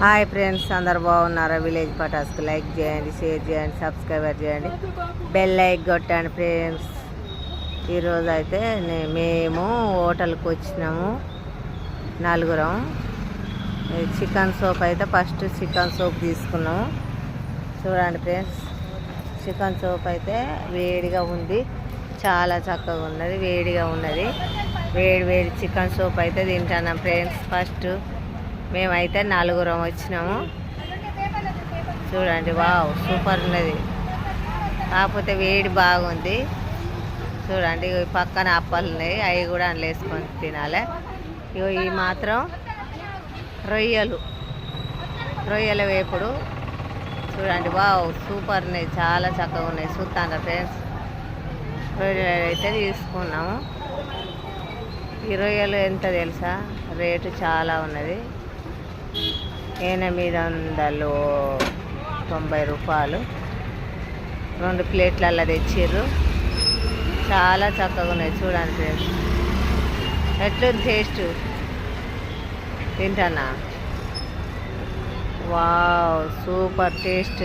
Hi friends, అందరు బాగున్నారా? Village పటాస్కి like చేయండి, షేర్ చేయండి, సబ్స్క్రైబర్ చేయండి, బెల్ లైక్ కొట్టండి ఫ్రెండ్స్. ఈరోజు అయితే మేము హోటల్కి వచ్చినాము, నలుగురం. చికెన్ సూప్ అయితే ఫస్ట్ చికెన్ సూప్ తీసుకున్నాము. చూడండి ఫ్రెండ్స్, చికెన్ సూప్ అయితే వేడిగా ఉంది, చాలా చక్కగా ఉన్నది, వేడిగా ఉన్నది. వేడి వేడి చికెన్ సూప్ అయితే తింటున్నాం ఫ్రెండ్స్. ఫస్ట్ మేమైతే నలుగురం వచ్చినాము. చూడండి, వావ్ సూపర్ ఉన్నది, కాకపోతే వేడి బాగుంది. చూడండి, పక్కన అప్పలు ఉన్నాయి, అవి కూడా అందులో వేసుకొని తినాలి. ఇవి మాత్రం రొయ్యల వేపుడు. చూడండి, వావ్ సూపర్ ఉన్నాయి, చాలా చక్కగా ఉన్నాయి. చూస్తాను ఫ్రెండ్స్, రొయ్యలు అయితే తీసుకున్నాము. ఈ రొయ్యలు ఎంత తెలుసా? రేటు చాలా ఉన్నది, 890 రూపాయలు. 2 ప్లేట్లలో తెచ్చిర్రు, చాలా చక్కగా ఉన్నాయి. చూడండి ఫ్రెండ్స్, ఎట్లుంది టేస్ట్? తింటానా? వావ్ సూపర్ టేస్ట్,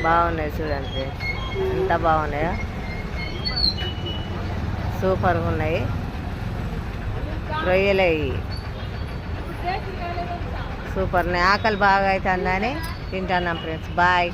బాగున్నాయి. చూడండి ఫ్రెండ్స్, ఎంత బాగున్నాయో, సూపర్గా ఉన్నాయి రొయ్యలు. సూపర్, ఆకలి బాగా అవుతుందని తింటున్నాం ఫ్రెండ్స్. బాయ్.